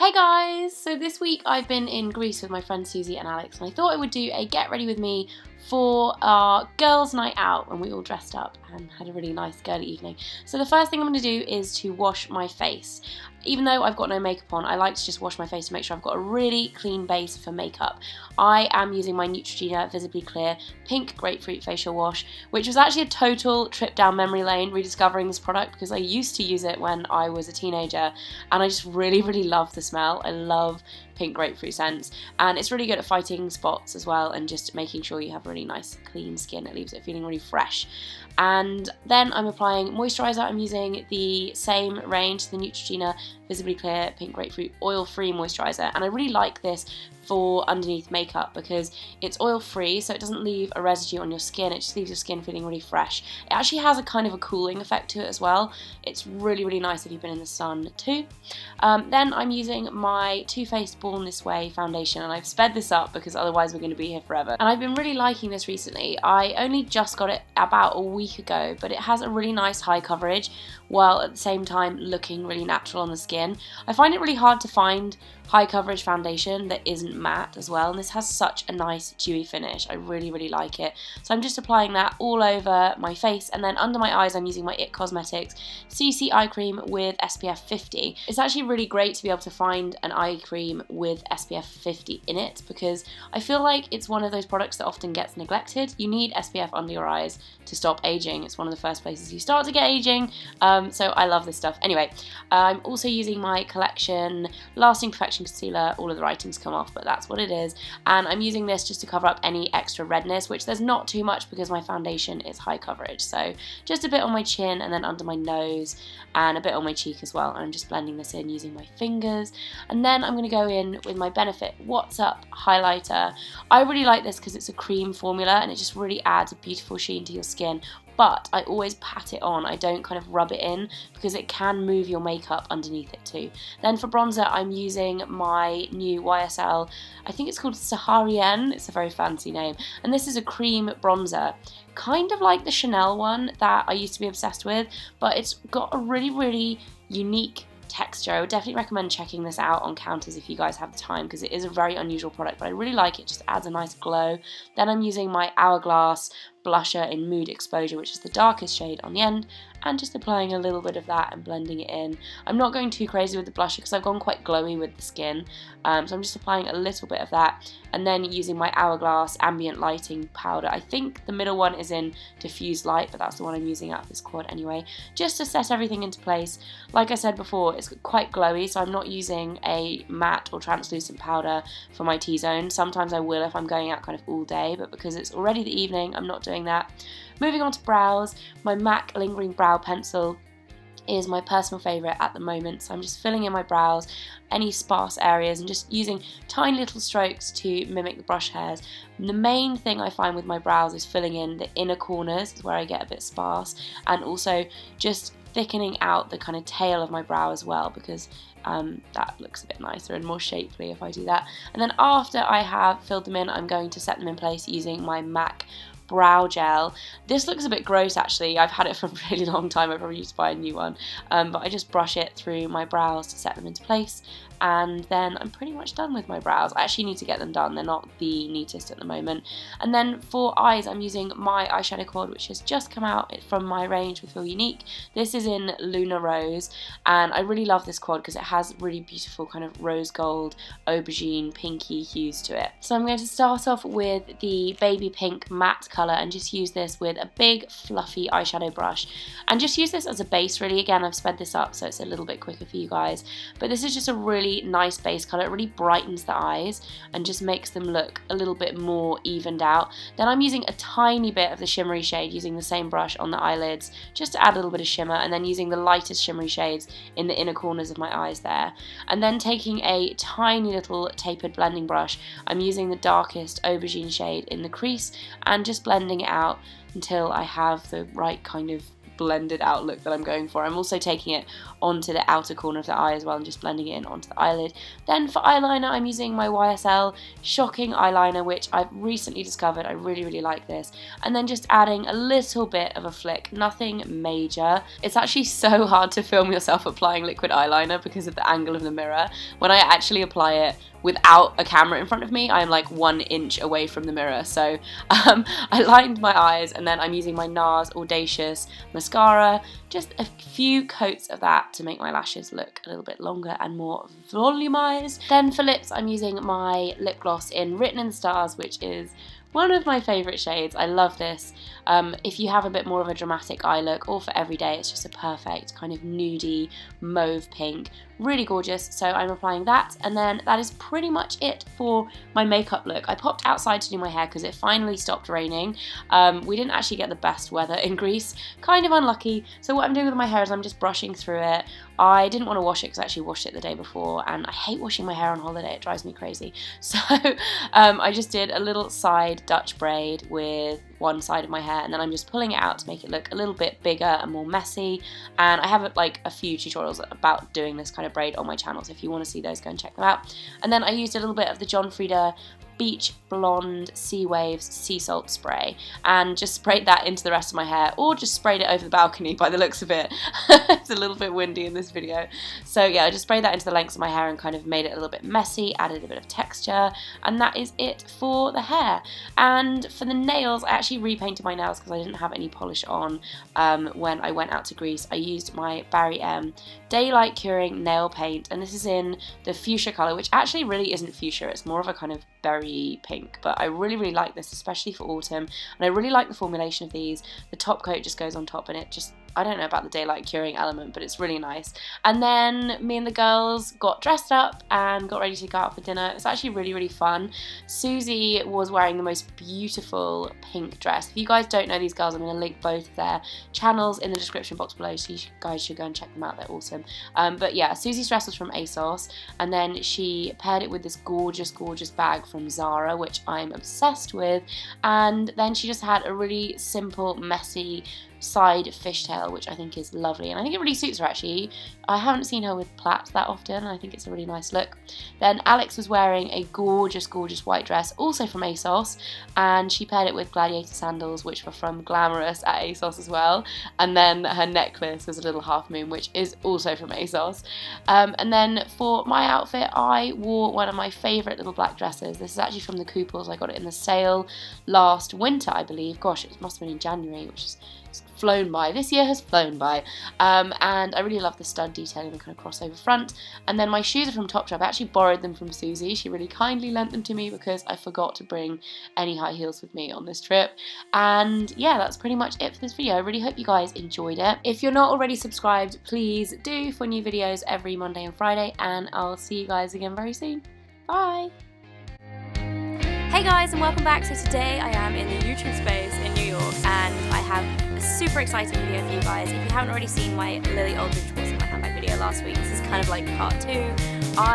Hey guys! So this week I've been in Greece with my friends Suzie and Alix, and I thought I would do a get ready with me for our girls' night out when we all dressed up and had a really nice girly evening. So the first thing I'm going to do is to wash my face. Even though I've got no makeup on, I like to just wash my face to make sure I've got a really clean base for makeup. I am using my Neutrogena Visibly Clear Pink Grapefruit Facial Wash, which was actually a total trip down memory lane rediscovering this product because I used to use it when I was a teenager and I just really love the smell. I love pink grapefruit scents, and it's really good at fighting spots as well and just making sure you have really nice clean skin. It leaves it feeling really fresh. And then I'm applying moisturizer. I'm using the same range, the Neutrogena Visibly Clear Pink Grapefruit Oil-Free Moisturizer, and I really like this for underneath makeup because it's oil-free, so it doesn't leave a residue on your skin. It just leaves your skin feeling really fresh. It actually has a kind of a cooling effect to it as well. It's really nice if you've been in the sun too. Then I'm using my Too Faced Born This Way foundation, and I've sped this up because otherwise we're going to be here forever. And I've been really liking this recently. I only just got it about a week ago, but it has a really nice high coverage while at the same time looking really natural on the skin. I find it really hard to find high coverage foundation that isn't matte as well, and this has such a nice dewy finish. I really like it. So I'm just applying that all over my face, and then under my eyes I'm using my IT Cosmetics CC eye cream with SPF 50. It's actually really great to be able to find an eye cream with SPF 50 in it because I feel like it's one of those products that often gets neglected. You need SPF under your eyes to stop aging. It's one of the first places you start to get aging, so I love this stuff. Anyway, I'm also using my Collection Lasting Perfection Concealer. All of the writing's come off, but that's what it is, and I'm using this just to cover up any extra redness, which there's not too much because my foundation is high coverage. So just a bit on my chin and then under my nose and a bit on my cheek as well, and I'm just blending this in using my fingers. And then I'm going to go in with my Benefit What's Up highlighter. I really like this because it's a cream formula and it just really adds a beautiful sheen to your skin, but I always pat it on. I don't kind of rub it in because it can move your makeup underneath it too. Then for bronzer I'm using my new YSL, I think it's called Saharienne, it's a very fancy name, and this is a cream bronzer, kind of like the Chanel one that I used to be obsessed with, but it's got a really unique texture. I would definitely recommend checking this out on counters if you guys have the time because it is a very unusual product, but I really like it. It just adds a nice glow. Then I'm using my Hourglass blusher in Mood Exposure, which is the darkest shade on the end, and just applying a little bit of that and blending it in. I'm not going too crazy with the blusher because I've gone quite glowy with the skin, so I'm just applying a little bit of that, and then using my Hourglass Ambient Lighting Powder. I think the middle one is in Diffused Light, but that's the one I'm using out of this quad anyway, just to set everything into place. Like I said before, it's quite glowy, so I'm not using a matte or translucent powder for my T-zone. Sometimes I will if I'm going out kind of all day, but because it's already the evening, I'm not doing that. Moving on to brows, my MAC Lingering Brow Pencil is my personal favourite at the moment, so I'm just filling in my brows, any sparse areas, and just using tiny little strokes to mimic the brush hairs. And the main thing I find with my brows is filling in the inner corners, is where I get a bit sparse, and also just thickening out the kind of tail of my brow as well, because that looks a bit nicer and more shapely if I do that. And then after I have filled them in, I'm going to set them in place using my MAC brow gel. This looks a bit gross actually. I've had it for a really long time. I probably need to buy a new one, but I just brush it through my brows to set them into place, and then I'm pretty much done with my brows. I actually need to get them done. They're not the neatest at the moment. And then for eyes, I'm using my eyeshadow quad, which has just come out from my range with Feel Unique. This is in Luna Rose, and I really love this quad because it has really beautiful kind of rose gold, aubergine, pinky hues to it. So I'm going to start off with the baby pink matte colour and just use this with a big fluffy eyeshadow brush, and just use this as a base really. Again, I've sped this up so it's a little bit quicker for you guys, but this is just a really nice base colour. It really brightens the eyes and just makes them look a little bit more evened out. Then I'm using a tiny bit of the shimmery shade using the same brush on the eyelids just to add a little bit of shimmer, and then using the lightest shimmery shades in the inner corners of my eyes there. And then taking a tiny little tapered blending brush, I'm using the darkest aubergine shade in the crease and just blending it out until I have the right kind of blended out look that I'm going for. I'm also taking it onto the outer corner of the eye as well and just blending it in onto the eyelid. Then for eyeliner, I'm using my YSL Shocking Eyeliner, which I've recently discovered. I really, really like this. And then just adding a little bit of a flick, nothing major. It's actually so hard to film yourself applying liquid eyeliner because of the angle of the mirror. When I actually apply it without a camera in front of me, I am like 1 inch away from the mirror. So I lined my eyes, and then I'm using my NARS Audacious mascara, just a few coats of that to make my lashes look a little bit longer and more volumized. Then for lips, I'm using my lip gloss in Written in the Stars, which is one of my favourite shades. I love this. If you have a bit more of a dramatic eye look, or for everyday, it's just a perfect kind of nudie mauve pink. Really gorgeous. So I'm applying that, and then that is pretty much it for my makeup look. I popped outside to do my hair because it finally stopped raining. We didn't actually get the best weather in Greece. Kind of unlucky. So what I'm doing with my hair is I'm just brushing through it. I didn't want to wash it because I actually washed it the day before, and I hate washing my hair on holiday. It drives me crazy. So I just did a little side Dutch braid with one side of my hair, and then I'm just pulling it out to make it look a little bit bigger and more messy. And I have like a few tutorials about doing this kind of braid on my channel, so if you want to see those, go and check them out. And then I used a little bit of the John Frieda Beach Blonde Sea Waves Sea Salt spray and just sprayed that into the rest of my hair, or just sprayed it over the balcony by the looks of it. It's a little bit windy in this video. So yeah, I just sprayed that into the lengths of my hair and kind of made it a little bit messy, added a bit of texture, and that is it for the hair. And for the nails, I actually repainted my nails because I didn't have any polish on when I went out to Greece. I used my Barry M Daylight Curing Nail Paint, and this is in the fuchsia colour, which actually really isn't fuchsia, it's more of a kind of berry pink, but I really, really like this, especially for autumn, and I really like the formulation of these. The top coat just goes on top, and it just, I don't know about the daylight curing element, but it's really nice. And then me and the girls got dressed up and got ready to go out for dinner. It's actually really, really fun. Suzie was wearing the most beautiful pink dress. If you guys don't know these girls, I'm going to link both their channels in the description box below, so you guys should go and check them out. They're awesome. But yeah, Suzie's dress was from ASOS, and then she paired it with this gorgeous, gorgeous bag from Zara, which I'm obsessed with. And then she just had a really simple, messy side fishtail, which I think is lovely, and I think it really suits her actually. I haven't seen her with plaits that often, and I think it's a really nice look. Then Alix was wearing a gorgeous, gorgeous white dress, also from ASOS, and she paired it with gladiator sandals, which were from Glamorous at ASOS as well. And then her necklace was a little half moon, which is also from ASOS. And then for my outfit, I wore one of my favourite little black dresses. This is actually from the Couples. I got it in the sale last winter, I believe. Gosh, it must have been in January, which is flown by. This year has flown by. And I really love the stud detailing, the kind of crossover front. And then my shoes are from Topshop. I actually borrowed them from Suzie. She really kindly lent them to me because I forgot to bring any high heels with me on this trip. And yeah, that's pretty much it for this video. I really hope you guys enjoyed it. If you're not already subscribed, please do, for new videos every Monday and Friday, and I'll see you guys again very soon. Bye! Hey guys, and welcome back. So today I am in the YouTube space in New York, and I have a super exciting video for you guys. If you haven't already seen my Lily Aldridge What's in My Handbag video last week, this is kind of like part 2.